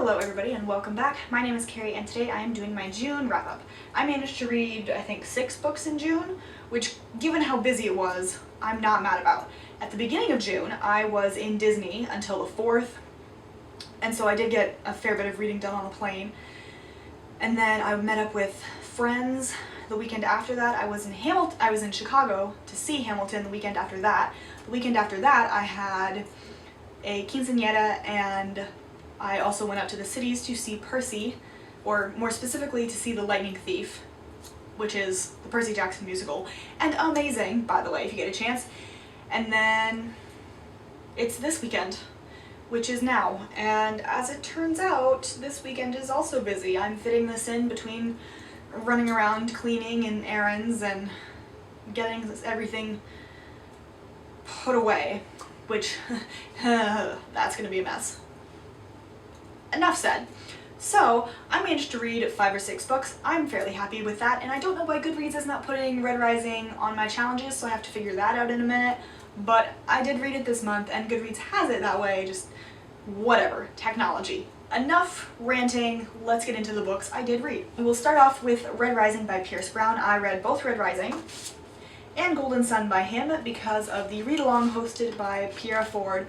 Hello everybody and welcome back. My name is Kari and today I am doing my June wrap-up. I managed to read, I think, 6 books in June, which, given how busy it was, I'm not mad about. At the beginning of June, I was in Disney until the 4th, and so I did get a fair bit of reading done on the plane. And then I met up with friends the weekend after that. I was in Chicago to see Hamilton the weekend after that. The weekend after that, I had a quinceañera, and I also went out to the cities to see Percy, or more specifically to see The Lightning Thief, which is the Percy Jackson musical, and amazing, by the way, if you get a chance. And then it's this weekend, which is now, and as it turns out, this weekend is also busy. I'm fitting this in between running around cleaning and errands and getting everything put away, which that's gonna be a mess. Enough said. So, I managed to read 5 or 6 books. I'm fairly happy with that, and I don't know why Goodreads is not putting Red Rising on my challenges, so I have to figure that out in a minute. But I did read it this month, and Goodreads has it that way, just whatever. Technology. Enough ranting, let's get into the books I did read. We will start off with Red Rising by Pierce Brown. I read both Red Rising and Golden Sun by him because of the read-along hosted by Pierre Ford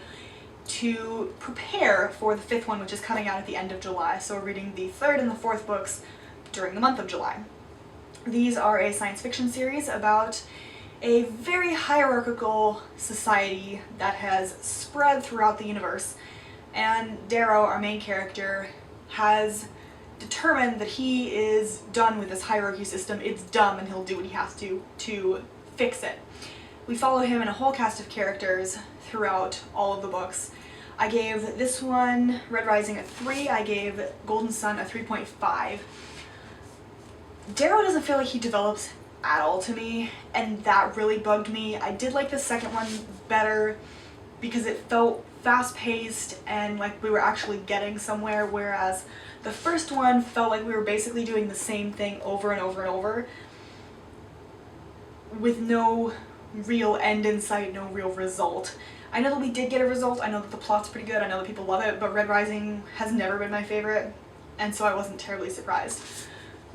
to prepare for the 5th one, which is coming out at the end of July. So we're reading the 3rd and the 4th books during the month of July. These are a science fiction series about a very hierarchical society that has spread throughout the universe, and Darrow, our main character, has determined that he is done with this hierarchy system. It's dumb and he'll do what he has to fix it. We follow him and a whole cast of characters throughout all of the books. I gave this one, Red Rising, a 3. I gave Golden Sun a 3.5. Darrow doesn't feel like he develops at all to me, and that really bugged me. I did like the second one better because it felt fast-paced and like we were actually getting somewhere, whereas the first one felt like we were basically doing the same thing over and over and over with no real end in sight, no real result. I know that we did get a result, I know that the plot's pretty good, I know that people love it, but Red Rising has never been my favorite, and so I wasn't terribly surprised.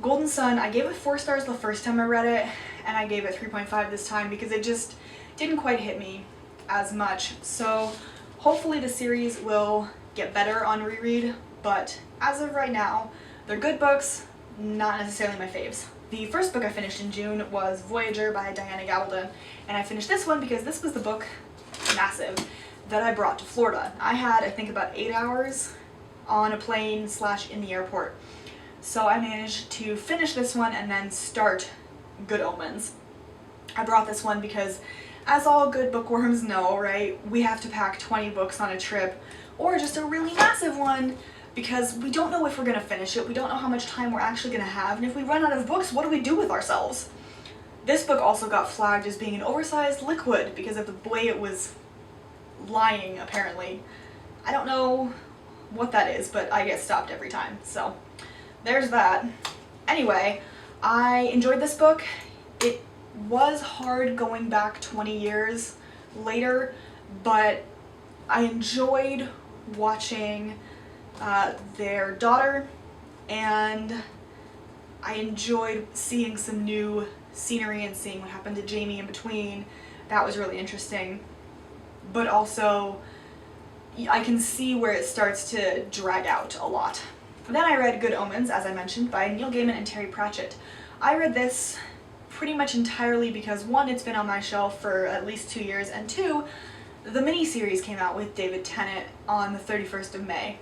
Golden Sun, I gave it 4 stars the first time I read it, and I gave it 3.5 this time because it just didn't quite hit me as much. So hopefully the series will get better on reread, but as of right now, they're good books, not necessarily my faves. The first book I finished in June was Voyager by Diana Gabaldon, and I finished this one because this was the book, massive, that I brought to Florida. I had, I think, about 8 hours on a plane / in the airport. So I managed to finish this one and then start Good Omens. I brought this one because, as all good bookworms know, right, we have to pack 20 books on a trip, or just a really massive one, because we don't know if we're going to finish it, we don't know how much time we're actually going to have, and if we run out of books, what do we do with ourselves? This book also got flagged as being an oversized liquid because of the way it was lying, apparently. I don't know what that is, but I get stopped every time, so there's that. Anyway, I enjoyed this book. It was hard going back 20 years later, but I enjoyed watching their daughter, and I enjoyed seeing some new scenery and seeing what happened to Jamie in between. That was really interesting, but also I can see where it starts to drag out a lot. Then I read Good Omens, as I mentioned, by Neil Gaiman and Terry Pratchett. I read this pretty much entirely because 1, it's been on my shelf for at least 2 years, and 2, the miniseries came out with David Tennant on the 31st of May.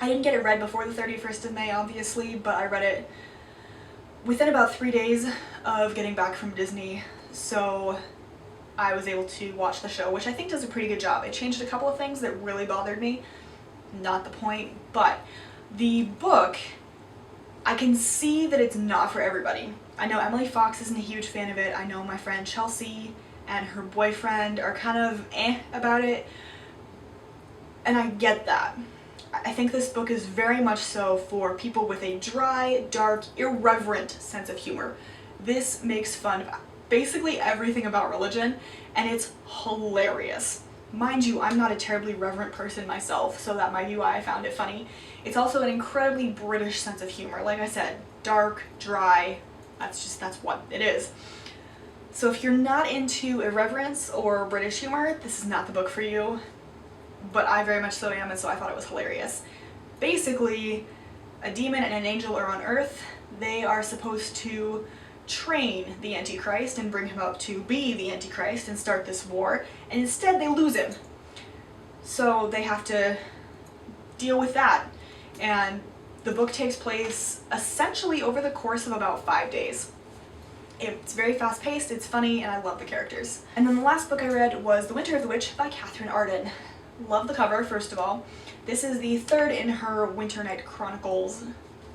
I didn't get it read before the 31st of May, obviously, but I read it within about 3 days of getting back from Disney, so I was able to watch the show, which I think does a pretty good job. It changed a couple of things that really bothered me, not the point, but the book, I can see that it's not for everybody. I know Emily Fox isn't a huge fan of it. I know my friend Chelsea and her boyfriend are kind of about it, and I get that. I think this book is very much so for people with a dry, dark, irreverent sense of humor. This makes fun of basically everything about religion, and it's hilarious. Mind you, I'm not a terribly reverent person myself, so that might be why I found it funny. It's also an incredibly British sense of humor. Like I said, dark, dry, that's what it is. So if you're not into irreverence or British humor, this is not the book for you, but I very much so am, and so I thought it was hilarious. Basically, a demon and an angel are on Earth. They are supposed to train the Antichrist and bring him up to be the Antichrist and start this war, and instead they lose him. So they have to deal with that. And the book takes place essentially over the course of about 5 days. It's very fast-paced, it's funny, and I love the characters. And then the last book I read was The Winter of the Witch by Katherine Arden. Love the cover, first of all. This is the third in her Winter Night Chronicles,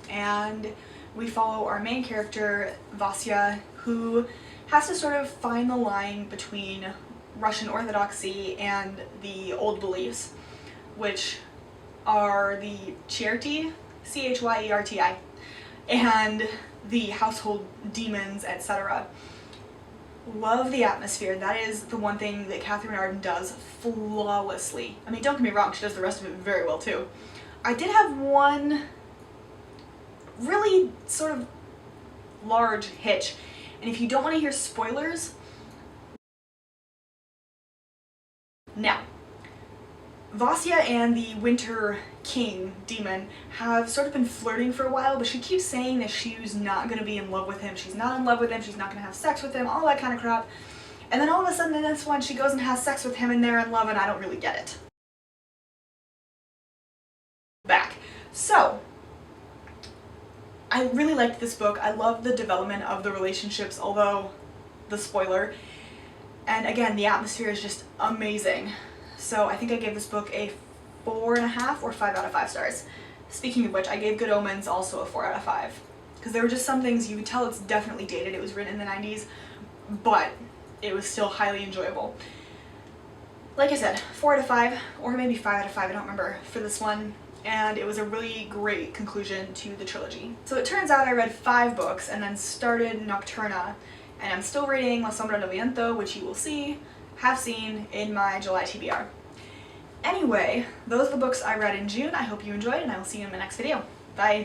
and we follow our main character, Vasya, who has to sort of find the line between Russian Orthodoxy and the old beliefs, which are the Chyerti, C-H-Y-E-R-T-I, and the household demons, etc. Love the atmosphere. That is the one thing that Katherine Arden does flawlessly. I mean, don't get me wrong, she does the rest of it very well too. I did have one really sort of large hitch, and if you don't want to hear spoilers, now, Vasya and the Winter King demon have sort of been flirting for a while, but she keeps saying that she's not going to be in love with him. She's not in love with him, she's not going to have sex with him, all that kind of crap. And then all of a sudden in this one, she goes and has sex with him and they're in love, and I don't really get it. Back. So, I really liked this book. I love the development of the relationships, although the spoiler. And again, the atmosphere is just amazing. So I think I gave this book a 4.5 or 5 out of 5 stars. Speaking of which, I gave Good Omens also a 4 out of 5. Because there were just some things you could tell it's definitely dated. It was written in the 90s, but it was still highly enjoyable. Like I said, 4 out of 5, or maybe 5 out of 5, I don't remember, for this one. And it was a really great conclusion to the trilogy. So it turns out I read 5 books and then started Nocturna, and I'm still reading La Sombra del Viento, which you will have seen in my July TBR. Anyway, those are the books I read in June. I hope you enjoyed, and I will see you in my next video. Bye!